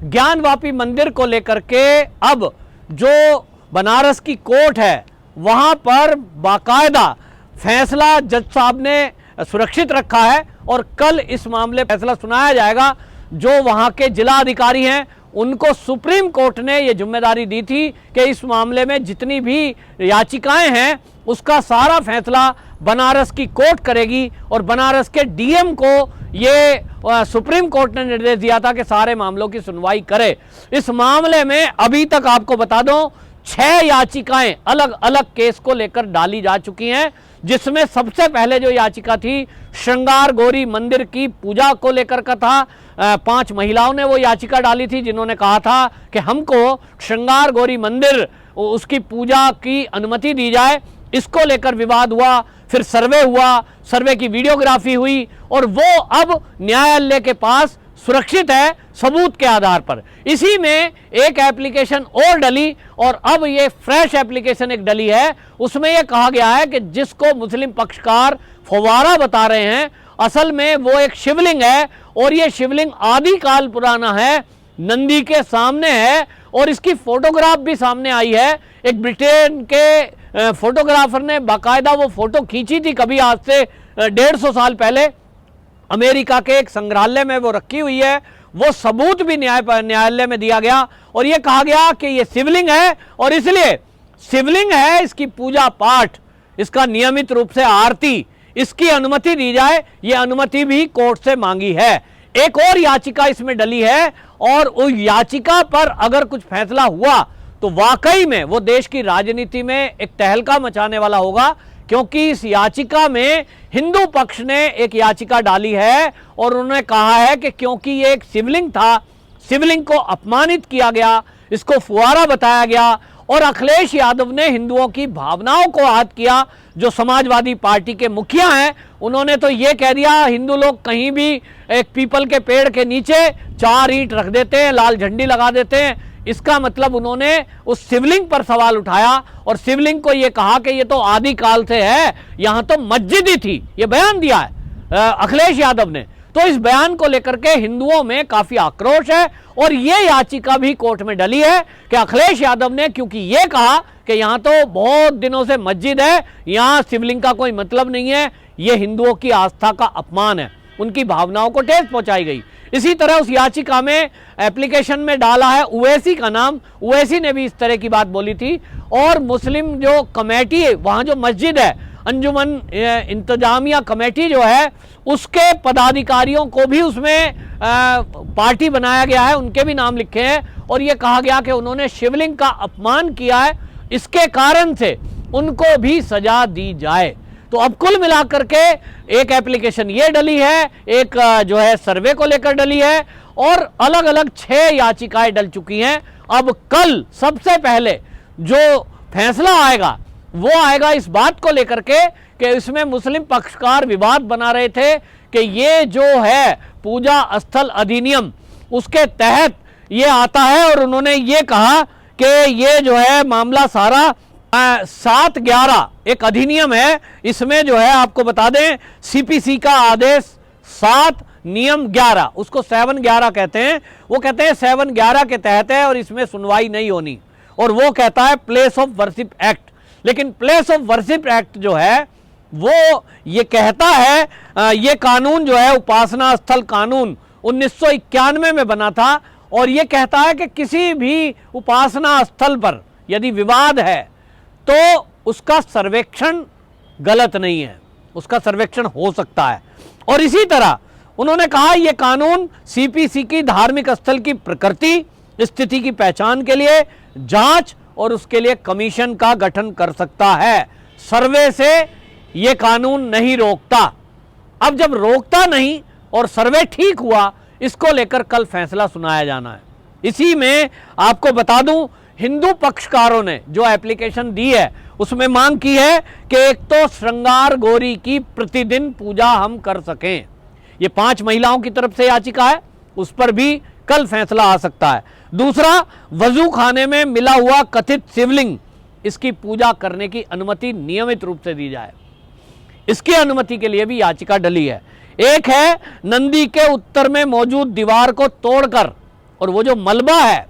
ज्ञानवापी मंदिर को लेकर के अब जो बनारस की कोर्ट है वहां पर बाकायदा फैसला जज साहब ने सुरक्षित रखा है और कल इस मामले फैसला सुनाया जाएगा। जो वहां के जिला अधिकारी हैं उनको सुप्रीम कोर्ट ने ये जिम्मेदारी दी थी कि इस मामले में जितनी भी याचिकाएं हैं उसका सारा फैसला बनारस की कोर्ट करेगी और बनारस के डीएम को ये सुप्रीम कोर्ट ने निर्देश दिया था कि सारे मामलों की सुनवाई करे। इस मामले में अभी तक आपको बता दूं 6 याचिकाएं अलग अलग केस को लेकर डाली जा चुकी हैं, जिसमें सबसे पहले जो याचिका थी श्रृंगार गौरी मंदिर की पूजा को लेकर का था। 5 महिलाओं ने वो याचिका डाली थी जिन्होंने कहा था कि हमको श्रृंगार गौरी मंदिर उसकी पूजा की अनुमति दी जाए। इसको लेकर विवाद हुआ, फिर सर्वे हुआ, सर्वे की वीडियोग्राफी हुई और वो अब न्यायालय के पास सुरक्षित है सबूत के आधार पर। इसी में एक एप्लीकेशन और डली और अब ये फ्रेश एप्लीकेशन एक डली है। उसमें यह कहा गया है कि जिसको मुस्लिम पक्षकार फव्वारा बता रहे हैं असल में वो एक शिवलिंग है और ये शिवलिंग आदि काल पुराना है, नंदी के सामने है और इसकी फोटोग्राफ भी सामने आई है। एक ब्रिटेन के फोटोग्राफर ने बाकायदा वो फोटो खींची थी कभी आज से 150 साल पहले, अमेरिका के एक संग्रहालय में वो रखी हुई है। वो सबूत भी न्यायालय में दिया गया और ये कहा गया कि ये शिवलिंग है और इसलिए शिवलिंग है, इसकी पूजा पाठ, इसका नियमित रूप से आरती, इसकी अनुमति दी जाए। ये अनुमति भी कोर्ट से मांगी है। एक और याचिका इसमें डली है और उस याचिका पर अगर कुछ फैसला हुआ तो वाकई में वो देश की राजनीति में एक तहलका मचाने वाला होगा, क्योंकि इस याचिका में हिंदू पक्ष ने एक याचिका डाली है और उन्होंने कहा है कि क्योंकि ये एक शिवलिंग था, शिवलिंग को अपमानित किया गया, इसको फुआरा बताया गया और अखिलेश यादव ने हिंदुओं की भावनाओं को आहत किया। जो समाजवादी पार्टी के मुखिया हैं उन्होंने तो ये कह दिया हिंदू लोग कहीं भी एक पीपल के पेड़ के नीचे 4 ईंट रख देते हैं, लाल झंडी लगा देते हैं। इसका मतलब उन्होंने उस शिवलिंग पर सवाल उठाया और शिवलिंग को यह कहा कि ये तो आदि काल से है, यहां तो मस्जिद ही थी। ये बयान दिया है अखिलेश यादव ने। तो इस बयान को लेकर के हिंदुओं में काफी आक्रोश है और ये याचिका भी कोर्ट में डली है कि अखिलेश यादव ने क्योंकि ये कहा कि यहां तो बहुत दिनों से मस्जिद है, यहां शिवलिंग का कोई मतलब नहीं है, ये हिंदुओं की आस्था का अपमान है, उनकी भावनाओं को ठेस पहुंचाई गई। इसी तरह उस याचिका में एप्लीकेशन में डाला है उवैसी का नाम, उवैसी ने भी इस तरह की बात बोली थी और मुस्लिम जो कमेटी है वहां जो मस्जिद है अंजुमन इंतजामिया कमेटी जो है उसके पदाधिकारियों को भी उसमें पार्टी बनाया गया है, उनके भी नाम लिखे हैं और ये कहा गया कि उन्होंने शिवलिंग का अपमान किया है, इसके कारण से उनको भी सजा दी जाए। तो अब कुल मिलाकर के एक एप्लीकेशन ये डली है, एक जो है सर्वे को लेकर डली है और अलग अलग 6 याचिकाएं डल चुकी हैं। अब कल सबसे पहले जो फैसला आएगा वो आएगा इस बात को लेकर के कि इसमें मुस्लिम पक्षकार विवाद बना रहे थे कि ये जो है पूजा स्थल अधिनियम उसके तहत ये आता है और उन्होंने ये कहा कि ये जो है मामला सारा 7/11 एक अधिनियम है, इसमें जो है आपको बता दें सीपीसी का आदेश 7 नियम 11 उसको 7/11 कहते हैं। वो कहते हैं 7/11 के तहत है और इसमें सुनवाई नहीं होनी और वो कहता है प्लेस ऑफ वर्शिप एक्ट। लेकिन प्लेस ऑफ वर्शिप एक्ट जो है वो ये कहता है ये कानून जो है उपासना स्थल कानून 1991 में बना था और ये कहता है कि किसी भी उपासना स्थल पर यदि विवाद है तो उसका सर्वेक्षण गलत नहीं है, उसका सर्वेक्षण हो सकता है। और इसी तरह उन्होंने कहा यह कानून सीपीसी की धार्मिक स्थल की प्रकृति स्थिति की पहचान के लिए जांच और उसके लिए कमीशन का गठन कर सकता है। सर्वे से यह कानून नहीं रोकता। अब जब रोकता नहीं और सर्वे ठीक हुआ, इसको लेकर कल फैसला सुनाया जाना है। इसी में आपको बता दूं हिंदू पक्षकारों ने जो एप्लीकेशन दी है उसमें मांग की है कि एक तो श्रृंगार गौरी की प्रतिदिन पूजा हम कर सकें। ये 5 महिलाओं की तरफ से याचिका है, उस पर भी कल फैसला आ सकता है। दूसरा, वजू खाने में मिला हुआ कथित शिवलिंग, इसकी पूजा करने की अनुमति नियमित रूप से दी जाए, इसकी अनुमति के लिए भी याचिका डली है। एक है नंदी के उत्तर में मौजूद दीवार को तोड़कर और वो जो मलबा है,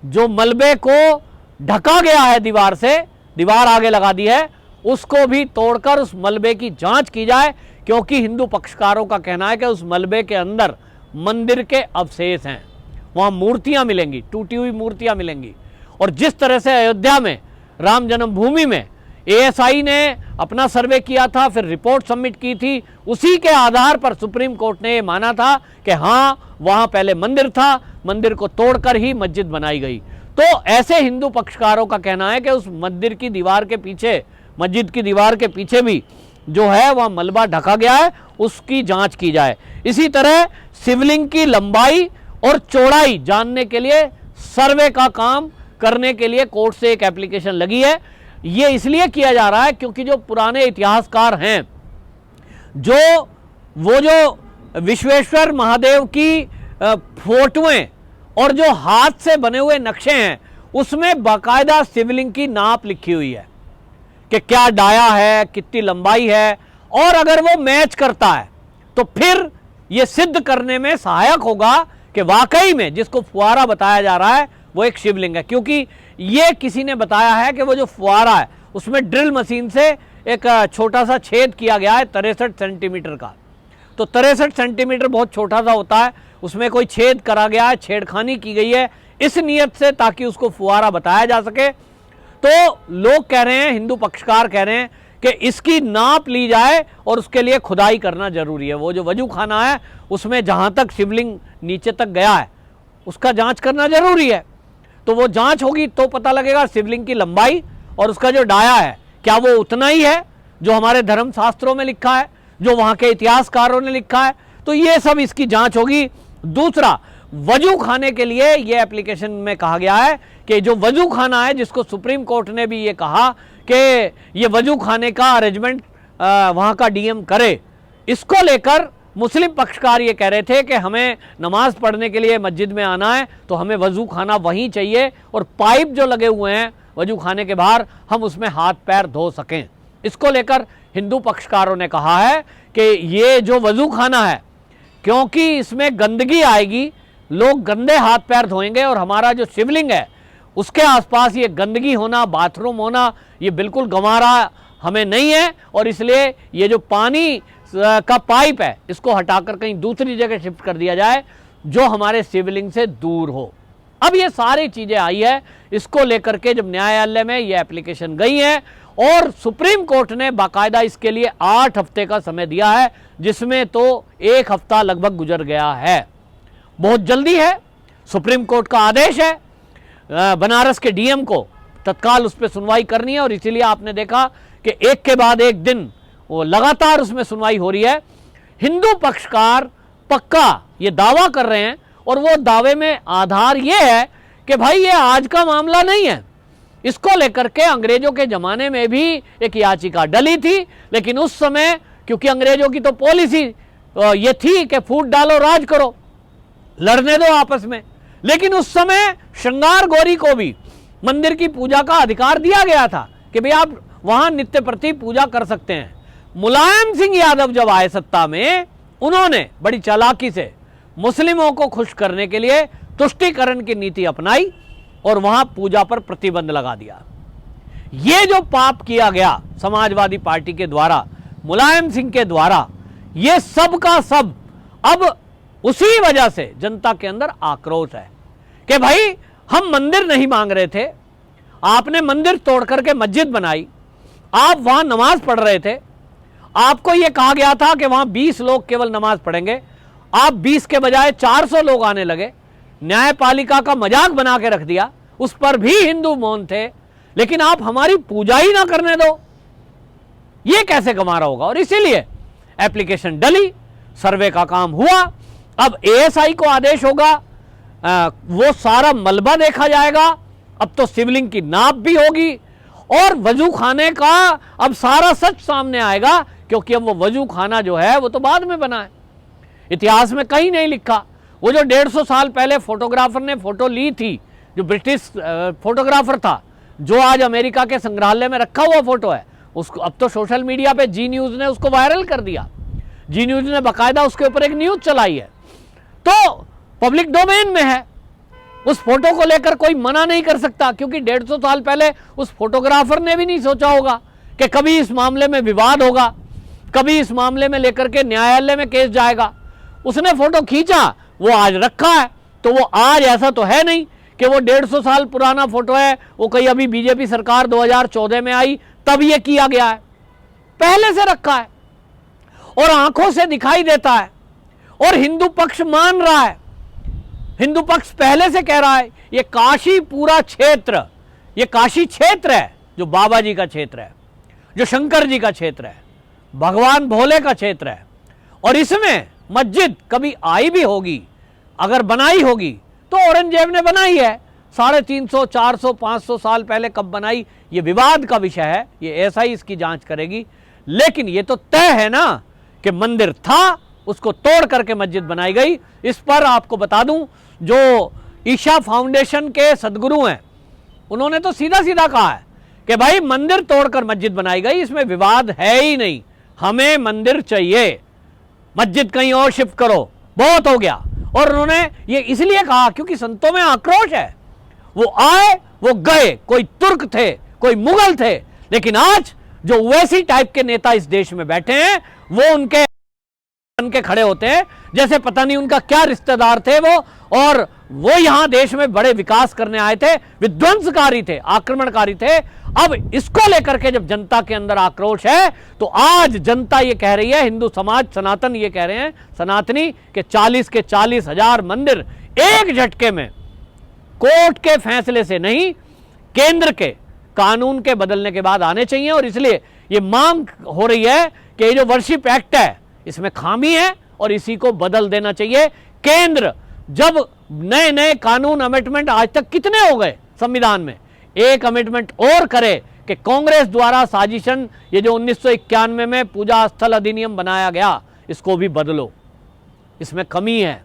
जो मलबे को ढका गया है दीवार से, दीवार आगे लगा दी है, उसको भी तोड़कर उस मलबे की जांच की जाए, क्योंकि हिंदू पक्षकारों का कहना है कि उस मलबे के अंदर मंदिर के अवशेष हैं, वहां मूर्तियां मिलेंगी, टूटी हुई मूर्तियां मिलेंगी। और जिस तरह से अयोध्या में राम जन्मभूमि में एएसआई ने अपना सर्वे किया था, फिर रिपोर्ट सबमिट की थी, उसी के आधार पर सुप्रीम कोर्ट ने यह माना था कि हाँ वहां पहले मंदिर था, मंदिर को तोड़कर ही मस्जिद बनाई गई। तो ऐसे हिंदू पक्षकारों का कहना है कि उस मंदिर की दीवार के पीछे, मस्जिद की दीवार के पीछे भी जो है वह मलबा ढका गया है, उसकी जांच की जाए। इसी तरह शिवलिंग की लंबाई और चौड़ाई जानने के लिए सर्वे का काम करने के लिए कोर्ट से एक एप्लीकेशन लगी है। ये इसलिए किया जा रहा है क्योंकि जो पुराने इतिहासकार हैं, वो जो विश्वेश्वर महादेव की फोटोएं और जो हाथ से बने हुए नक्शे हैं, उसमें बाकायदा शिवलिंग की नाप लिखी हुई है कि क्या डाया है, कितनी लंबाई है, और अगर वो मैच करता है तो फिर ये सिद्ध करने में सहायक होगा कि वाकई में जिसको फुआरा बताया जा रहा है वो एक शिवलिंग है। क्योंकि ये किसी ने बताया है कि वो जो फुआरा है उसमें ड्रिल मशीन से एक छोटा सा छेद किया गया है 63 सेंटीमीटर का। तो 63 सेंटीमीटर बहुत छोटा सा होता है, उसमें कोई छेद करा गया है, छेड़खानी की गई है इस नियत से ताकि उसको फुआरा बताया जा सके। तो लोग कह रहे हैं, हिंदू पक्षकार कह रहे हैं कि इसकी नाप ली जाए और उसके लिए खुदाई करना जरूरी है। वो जो वजू खाना है उसमें जहां तक शिवलिंग नीचे तक गया है उसका जांच करना जरूरी है। तो वो जांच होगी तो पता लगेगा शिवलिंग की लंबाई और उसका जो डाया है क्या वो उतना ही है जो हमारे धर्म शास्त्रों में लिखा है, जो वहां के इतिहासकारों ने लिखा है। तो ये सब इसकी जांच होगी। दूसरा, वजू खाने के लिए ये एप्लीकेशन में कहा गया है कि जो वजू खाना है, जिसको सुप्रीम कोर्ट ने भी ये कहा कि ये वजू खाने का अरेंजमेंट वहां का डीएम करे, इसको लेकर मुस्लिम पक्षकार ये कह रहे थे कि हमें नमाज पढ़ने के लिए मस्जिद में आना है तो हमें वजू खाना वहीं चाहिए, और पाइप जो लगे हुए हैं वजू खाने के बाहर हम उसमें हाथ पैर धो सकें। इसको लेकर हिंदू पक्षकारों ने कहा है कि ये जो वजू खाना है, क्योंकि इसमें गंदगी आएगी, लोग गंदे हाथ पैर धोएंगे, और हमारा जो शिवलिंग है उसके आसपास ये गंदगी होना, बाथरूम होना, ये बिल्कुल गंवारा हमें नहीं है। और इसलिए ये जो पानी का पाइप है इसको हटाकर कहीं दूसरी जगह शिफ्ट कर दिया जाए जो हमारे शिवलिंग से दूर हो। अब ये सारी चीजें आई है, इसको लेकर के जब न्यायालय में ये एप्लीकेशन गई है और सुप्रीम कोर्ट ने बाकायदा इसके लिए 8 हफ्ते का समय दिया है, जिसमें तो 1 हफ्ता लगभग गुजर गया है। बहुत जल्दी है, सुप्रीम कोर्ट का आदेश है, बनारस के डीएम को तत्काल उस पर सुनवाई करनी है, और इसीलिए आपने देखा कि एक के बाद एक दिन वो लगातार उसमें सुनवाई हो रही है। हिंदू पक्षकार पक्का ये दावा कर रहे हैं, और वो दावे में आधार ये है कि भाई ये आज का मामला नहीं है, इसको लेकर के अंग्रेजों के जमाने में भी एक याचिका डली थी, लेकिन उस समय क्योंकि अंग्रेजों की तो पॉलिसी ये थी कि फूट डालो राज करो, लड़ने दो आपस में, लेकिन उस समय श्रृंगार गौरी को भी मंदिर की पूजा का अधिकार दिया गया था कि भाई आप वहां नित्य प्रति पूजा कर सकते हैं। मुलायम सिंह यादव जब आए सत्ता में, उन्होंने बड़ी चालाकी से मुस्लिमों को खुश करने के लिए तुष्टीकरण की नीति अपनाई और वहां पूजा पर प्रतिबंध लगा दिया। ये जो पाप किया गया समाजवादी पार्टी के द्वारा, मुलायम सिंह के द्वारा, ये सब का सब अब उसी वजह से जनता के अंदर आक्रोश है कि भाई हम मंदिर नहीं मांग रहे थे, आपने मंदिर तोड़ करके मस्जिद बनाई, आप वहां नमाज पढ़ रहे थे, आपको यह कहा गया था कि वहां 20 लोग केवल नमाज पढ़ेंगे, आप 20 के बजाय 400 लोग आने लगे, न्यायपालिका का मजाक बना के रख दिया, उस पर भी हिंदू मौन थे, लेकिन आप हमारी पूजा ही ना करने दो, यह कैसे गंवारा होगा। और इसीलिए एप्लीकेशन डली, सर्वे का काम हुआ, अब एएसआई को आदेश होगा, वो सारा मलबा देखा जाएगा, अब तो शिवलिंग की नाप भी होगी, और वजू खाने का अब सारा सच सामने आएगा, क्योंकि अब वो वजू खाना जो है वो तो बाद में बना है, इतिहास में कहीं नहीं लिखा। वो जो 150 साल पहले फोटोग्राफर ने फोटो ली थी, जो ब्रिटिश फोटोग्राफर था, जो आज अमेरिका के संग्रहालय में रखा हुआ फोटो है, उसको अब तो सोशल मीडिया पे जी न्यूज ने उसको वायरल कर दिया, जी न्यूज ने बाकायदा उसके ऊपर एक न्यूज चलाई है। तो पब्लिक डोमेन में है, उस फोटो को लेकर कोई मना नहीं कर सकता, क्योंकि 150 साल पहले उस फोटोग्राफर ने भी नहीं सोचा होगा कि कभी इस मामले में विवाद होगा, कभी इस मामले में लेकर के न्यायालय में केस जाएगा। उसने फोटो खींचा, वो आज रखा है, तो वो आज ऐसा तो है नहीं कि वो 150 साल पुराना फोटो है, वो कहीं अभी बीजेपी सरकार 2014 में आई तब ये किया गया है, पहले से रखा है और आंखों से दिखाई देता है और हिंदू पक्ष मान रहा है। हिंदू पक्ष पहले से कह रहा है ये काशी पूरा क्षेत्र, ये काशी क्षेत्र है जो बाबा जी का क्षेत्र है, जो शंकर जी का क्षेत्र है, भगवान भोले का क्षेत्र है, और इसमें मस्जिद कभी आई भी होगी, अगर बनाई होगी तो औरंगजेब ने बनाई है, 350, 400, 500 साल पहले कब बनाई ये विवाद का विषय है, ये ऐसा ही इसकी जांच करेगी। लेकिन ये तो तय है ना कि मंदिर था, उसको तोड़ करके मस्जिद बनाई गई। इस पर आपको बता दूं, जो ईशा फाउंडेशन के सदगुरु हैं, उन्होंने तो सीधा सीधा कहा है कि भाई मंदिर तोड़कर मस्जिद बनाई गई, इसमें विवाद है ही नहीं, हमें मंदिर चाहिए, मस्जिद कहीं और शिफ्ट करो, बहुत हो गया। और उन्होंने ये इसलिए कहा क्योंकि संतों में आक्रोश है, वो आए वो गए, कोई तुर्क थे, कोई मुगल थे, लेकिन आज जो वैसी टाइप के नेता इस देश में बैठे हैं वो उनके खड़े होते हैं जैसे पता नहीं उनका क्या रिश्तेदार थे वो, और वो यहां देश में बड़े विकास करने आए थे, विध्वंसकारी थे, आक्रमणकारी थे। अब इसको लेकर के जब जनता के अंदर आक्रोश है तो आज जनता ये कह रही है, हिंदू समाज सनातन ये कह रहे हैं, सनातनी, कि 40 के 40 हजार मंदिर एक झटके में कोर्ट के फैसले से नहीं, केंद्र के कानून के बदलने के बाद आने चाहिए। और इसलिए ये मांग हो रही है कि ये जो वर्शिप एक्ट है इसमें खामी है और इसी को बदल देना चाहिए। केंद्र जब नए नए कानून अमेंडमेंट आज तक कितने हो गए संविधान में, एक अमेंडमेंट और करे कि कांग्रेस द्वारा साजिशन ये जो 1991 में पूजा स्थल अधिनियम बनाया गया इसको भी बदलो, इसमें कमी है,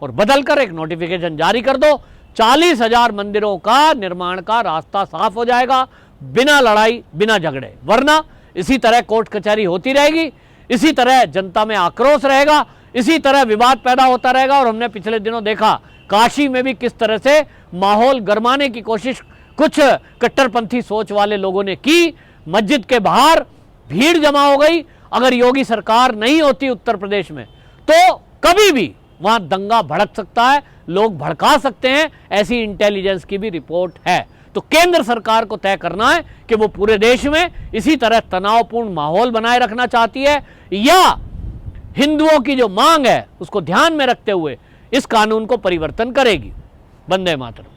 और बदलकर एक नोटिफिकेशन जारी कर दो। 40,000 मंदिरों का निर्माण का रास्ता साफ हो जाएगा, बिना लड़ाई बिना झगड़े। वरना इसी तरह कोर्ट कचहरी होती रहेगी, इसी तरह जनता में आक्रोश रहेगा, इसी तरह विवाद पैदा होता रहेगा। और हमने पिछले दिनों देखा काशी में भी किस तरह से माहौल गरमाने की कोशिश कुछ कट्टरपंथी सोच वाले लोगों ने की, मस्जिद के बाहर भीड़ जमा हो गई। अगर योगी सरकार नहीं होती उत्तर प्रदेश में तो कभी भी वहां दंगा भड़क सकता है, लोग भड़का सकते हैं, ऐसी इंटेलिजेंस की भी रिपोर्ट है। तो केंद्र सरकार को तय करना है कि वो पूरे देश में इसी तरह तनावपूर्ण माहौल बनाए रखना चाहती है या हिंदुओं की जो मांग है उसको ध्यान में रखते हुए इस कानून को परिवर्तन करेगी। वंदे मातरम।